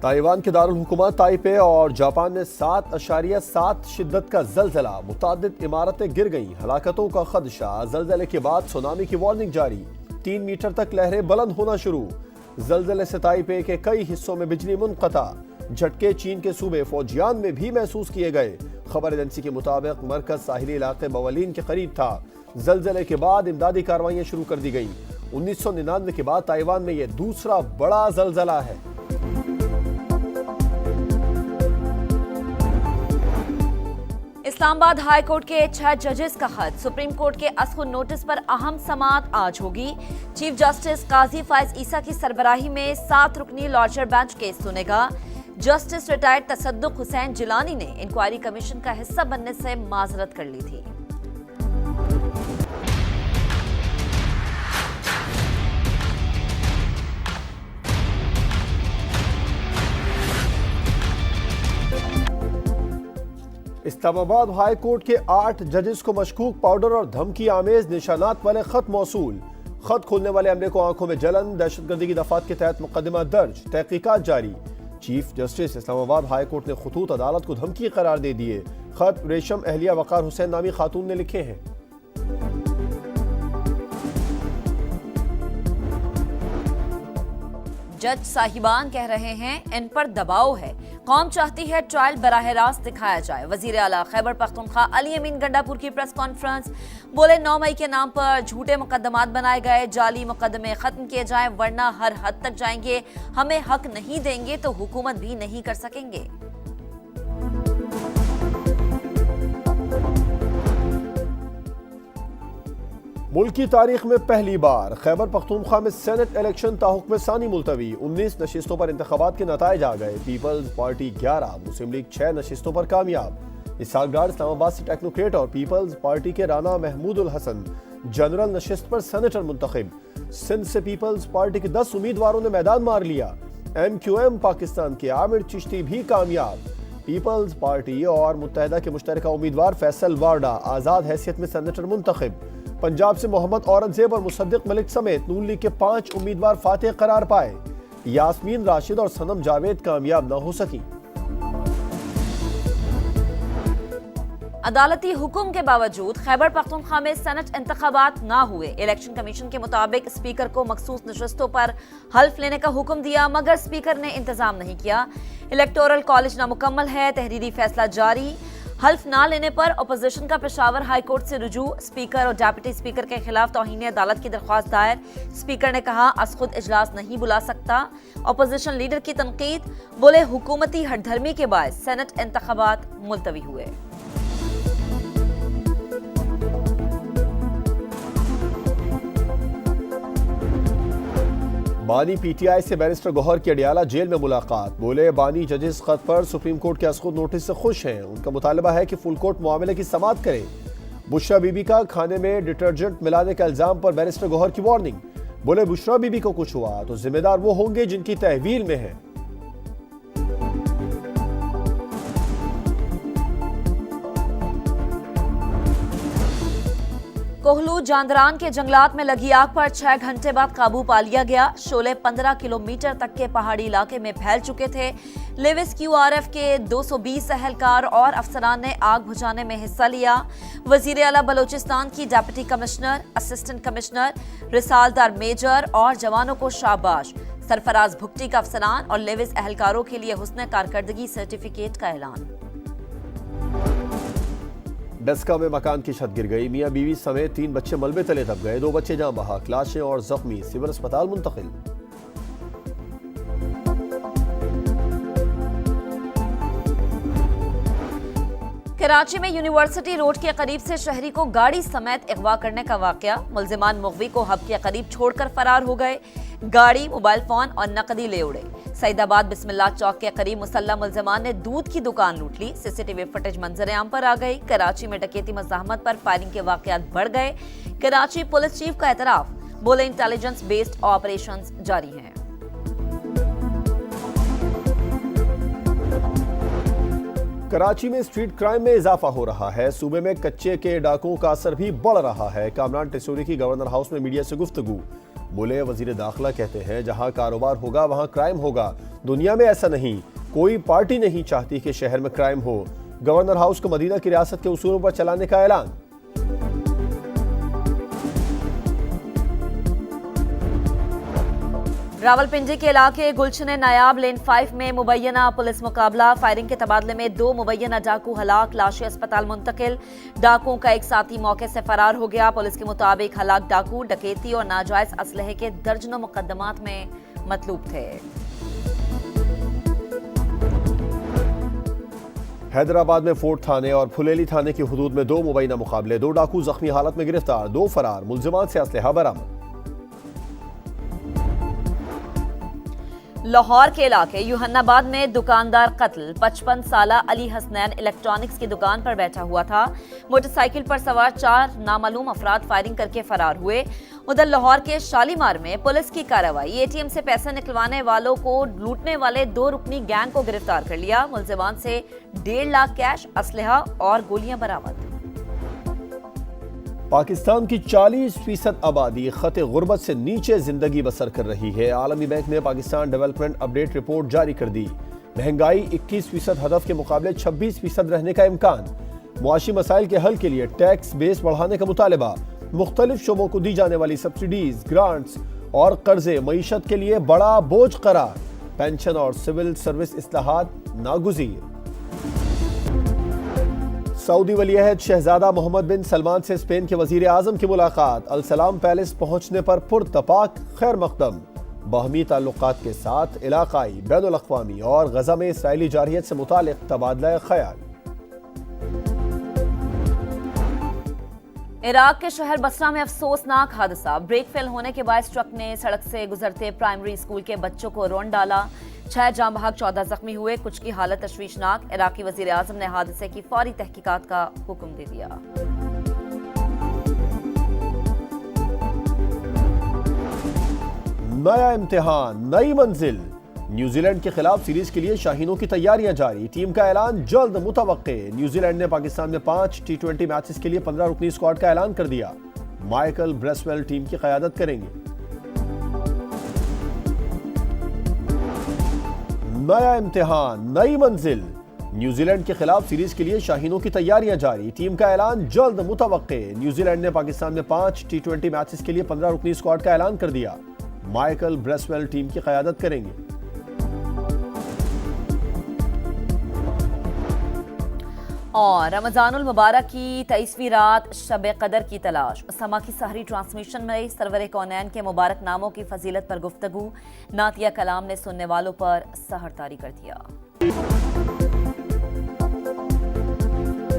Taiwan के दारुल हुकूमत Taipei और जापान में 7.7 शिद्दत का जलजला, मुतादिद इमारतें गिर गईं, हलाकतों का खदशा। जलजले के बाद सुनामी की वार्निंग जारी, 3 मीटर तक लहरें बुलंद होना शुरू। जलजले से ताइपे के कई हिस्सों में बिजली मुनक़ता। झटके चीन के सूबे फौजियान में भी महसूस किए गए। खबर एजेंसी के मुताबिक मरकज साहिली इलाके बवलीन के करीब था। जलजले के बाद इमदादी कार्रवाइयां शुरू कर दी गई। 1999 के बाद ताइवान में यह दूसरा बड़ा जलजला है। इस्लामाबाद हाई कोर्ट के 6 जजेस का खत, सुप्रीम कोर्ट के अस्खुन नोटिस पर अहम समाअत आज होगी। चीफ जस्टिस काजी फायज ईसा की सरबराही में 7 रुकनी लॉर्जर बेंच केस सुनेगा। जस्टिस रिटायर्ड तसद्दुक हुसैन जिलानी ने इंक्वायरी कमीशन का हिस्सा बनने से माजरत कर ली थी। इस्लामाबाद हाई कोर्ट के 8 जजेस को मशकूक पाउडर और धमकी आमेज निशानात वाले खत मौसूल। खत खोलने वाले अमले को आंखों में जलन, दहशतगर्दी की दफात के तहत मुकदमा दर्ज, तहकीकात जारी। Chief justice Islamabad high court ने खुतूत अदालत को धमकी करार दे दिए। खत रेशम अहलिया वकार हुसैन नामी खातून ने लिखे हैं। जज साहिबान कह रहे हैं इन पर दबाव है, कौम चाहती है ट्रायल बराह रास्त दिखाया जाए। वजीर आला खैबर पख्तूनख्वा अली अमीन गंडापुर की प्रेस कॉन्फ्रेंस, बोले 9 मई के नाम पर झूठे मुकदमात बनाए गए, जाली मुकदमे खत्म किए जाएं, वरना हर हद तक जाएंगे। हमें हक नहीं देंगे तो हुकूमत भी नहीं कर सकेंगे। मुल्क की तारीख में पहली बार खैबर पख्तूनख्वा में सेनेट इलेक्शन ताहुक्म सानी मुलतवी। 19 नशिस्तों पर इंतखाबात के नताइज आ गए। पीपल्स पार्टी 11, मुस्लिम लीग 6 नशिस्तों पर कामयाब। इसहाक इस्लामाबाद से टेक्नोक्रेट और पीपल्स पार्टी के राना महमूद उल हसन जनरल नशिस्त पर सेनेटर मुंतखब। सिंध से पीपल्स पार्टी के 10 उम्मीदवारों ने मैदान मार लिया। MQM पाकिस्तान के आमिर चिश्ती भी कामयाब। पीपल्स पार्टी और मुत्तहिदा के मुश्तरका उम्मीदवार फैसल वार्डा आजाद हैसियत में सेनेटर मुंतखब। पंजाब से मोहम्मद औरंगजेब और मुसद्दिक मलिक समेत नून लीग के 5 उम्मीदवार फातेह करार पाए। यास्मीन राशिद और सनम जावेद कामयाब न हो सकी। अदालती हुक्म के बावजूद खैबर पख्तूनख्वा में सेनेट इंतखाबात ना हुए। इलेक्शन कमीशन के मुताबिक स्पीकर को मखसूस नशस्तों पर हल्फ लेने का हुक्म दिया, मगर स्पीकर ने इंतजाम नहीं किया। इलेक्टोरल कॉलेज नामुकम्मल है, तहरीरी फैसला जारी। हल्फ ना लेने पर अपोजिशन का पेशावर हाई कोर्ट से रुजू, स्पीकर और डिप्टी स्पीकर के खिलाफ तौहीन अदालत की दरख्वास्त दायर। स्पीकर ने कहा अस खुद इजलास नहीं बुला सकता। अपोजिशन लीडर की तनकीद, बोले हुकूमती हठधर्मी के बाद सेनेट इंतखाबात मुलतवी हुए। बानी PTI से बैरिस्टर गौहर की अडियाला जेल में मुलाकात। बोले बानी जजेस खत पर सुप्रीम कोर्ट के अस्खुद नोटिस से खुश हैं। उनका मुतालबा है कि फुल कोर्ट मामले की समाअत करे। बुशरा बीबी का खाने में डिटर्जेंट मिलाने के इल्जाम पर बैरिस्टर गौहर की वार्निंग। बोले बुशरा बीबी को कुछ हुआ तो जिम्मेदार वो होंगे जिनकी तहवील में है। कोहलू जांदरान के जंगलात में लगी आग पर 6 घंटे बाद काबू पा लिया गया। शोले 15 किलोमीटर तक के पहाड़ी इलाके में फैल चुके थे। लेविस QRF के 220 एहलकार और अफसरान ने आग बुझाने में हिस्सा लिया। वजीर आला बलोचिस्तान की डिप्टी कमिश्नर, असिस्टेंट कमिश्नर, रिसालदार मेजर और जवानों को शाबाश। सरफराज भुगटी का अफसरान और लेविस एहलकारों के लिए हुस्न कारकर्दगी सर्टिफिकेट का ऐलान। डस्का में मकान की छत गिर गई, मियां बीवी समेत 3 बच्चे मलबे तले दब गए। 2 बच्चे जान बहक, लाशें और जख्मी सिविल अस्पताल मुंतकिल। कराची में यूनिवर्सिटी रोड के करीब से शहरी को गाड़ी समेत अगवा करने का वाकया। मुल्जिमान मुगवी को हब के करीब छोड़कर फरार हो गए। गाड़ी, मोबाइल फोन और नकदी ले उड़े। सईदाबाद बिस्मिल्लाह चौक के करीब मुसल्ला मुल्जिमान ने दूध की दुकान लूट ली। CCTV फुटेज मंजर आम पर आ गई। कराची में डकैती मज़ाहमत पर फायरिंग के वाकयात बढ़ गए। कराची पुलिस चीफ का एतराफ, बोले इंटेलिजेंस बेस्ड ऑपरेशंस जारी हैं। कराची में स्ट्रीट क्राइम में इजाफा हो रहा है। सूबे में कच्चे के डाकुओं का असर भी बढ़ रहा है। कामरान टिसोरी की गवर्नर हाउस में मीडिया से गुफ्तगू। बोले, वजीर दाखिला कहते हैं जहां कारोबार होगा वहां क्राइम होगा। दुनिया में ऐसा नहीं, कोई पार्टी नहीं चाहती कि शहर में क्राइम हो। गवर्नर हाउस को मदीना की रियासत के उसूलों पर चलाने का ऐलान। रावलपिंडी के इलाके गुलशन नायाब लेन 5 में मुबैना पुलिस मुकाबला। फायरिंग के तबादले में 2 मुबैना डाकू हलाक, लाशें अस्पताल मुंतकिल। डाकुओं का एक साथी मौके से फरार हो गया। पुलिस के मुताबिक हलाक डाकू डकैती और नाजायज असलहे के दर्जनों मुकदमात में मतलूब थे। हैदराबाद में फोर्ट थाने और फुलेली थाने की हुदूद में 2 मुबैना मुकाबले। 2 डाकू जख्मी हालत में गिरफ्तार, 2 फरार। मुल्जिमान से असलहा बरामद। लाहौर के इलाके यूहन्नाबाद में दुकानदार कत्ल। 55 साला अली हसनैन इलेक्ट्रॉनिक्स की दुकान पर बैठा हुआ था। मोटरसाइकिल पर सवार 4 नामालूम अफराद फायरिंग करके फरार हुए। उधर लाहौर के शालीमार में पुलिस की कार्रवाई। एटीएम से पैसे निकलवाने वालों को लूटने वाले 2 रुकनी गैंग को गिरफ्तार कर लिया। मुल्जिमान से 1.5 लाख कैश, असलहा और गोलियां बरामद। पाकिस्तान की 40% आबादी खते गुर्बत से नीचे जिंदगी बसर कर रही है। आलमी बैंक ने पाकिस्तान डेवलपमेंट अपडेट रिपोर्ट जारी कर दी। महंगाई 21% हदफ के मुकाबले 26% रहने का इम्कान। मुआशी मसाइल के हल के लिए टैक्स बेस बढ़ाने का मुतालबा। मुख्तलिफ शोबों को दी जाने वाली सब्सिडीज, ग्रांट्स और कर्जे मईशत के लिए बड़ा बोझ करार। पेंशन और सिविल सर्विस इस्लाहात नागुज़ीर। सऊदी वलीअहद शहजादा मोहम्मद बिन सलमान से स्पेन के वजीर आजम की मुलाकात। अल सलाम पैलेस पहुंचने पर पुरतपाक खैर मकदम। बाहमी ताल्लुकात के साथ इलाकाई, बैनुल अक़वामी और गजा में इसराइली जारहियत से मुतालिक तबादला ख्याल। इराक के शहर बसरा में अफसोसनाक हादसा। ब्रेक फेल होने के बाद ट्रक ने सड़क से गुजरते प्राइमरी स्कूल के बच्चों को रौंद डाला। 6 जाम बहक, 14 जख्मी हुए, कुछ की हालत तशवीशनाक। इराकी वजीर आजम ने हादसे की फौरी तहकीकात का हुक्म दे दिया। नया इम्तिहान, नई मंजिल। न्यूजीलैंड के खिलाफ सीरीज के लिए शाहीनों की तैयारियां जारी। टीम का ऐलान जल्द मुतवक्के। न्यूजीलैंड ने पाकिस्तान में 5 T20 मैचेस के लिए 15 रुकनी स्क्वाड का ऐलान कर दिया। माइकल ब्रेसवेल टीम की क़यादत करेंगे। नया इम्तिहान, नई मंजिल। न्यूजीलैंड के खिलाफ सीरीज के लिए शाहीनों की तैयारियां जारी। टीम का ऐलान जल्द मुतवक्के। न्यूजीलैंड ने पाकिस्तान में 5 T20 मैचेस के लिए 15 रुकनी स्क्वाड का ऐलान कर दिया। माइकल ब्रेसवेल टीम की क़यादत करेंगे। और रमजानुल मुबारक की 23वीं रात शब कदर की तलाश। समा की सहरी ट्रांसमिशन में सरवर कौनैन के मुबारक नामों की फजीलत पर गुफ्तगू। नातिया कलाम ने सुनने वालों पर सहर तारी कर दिया।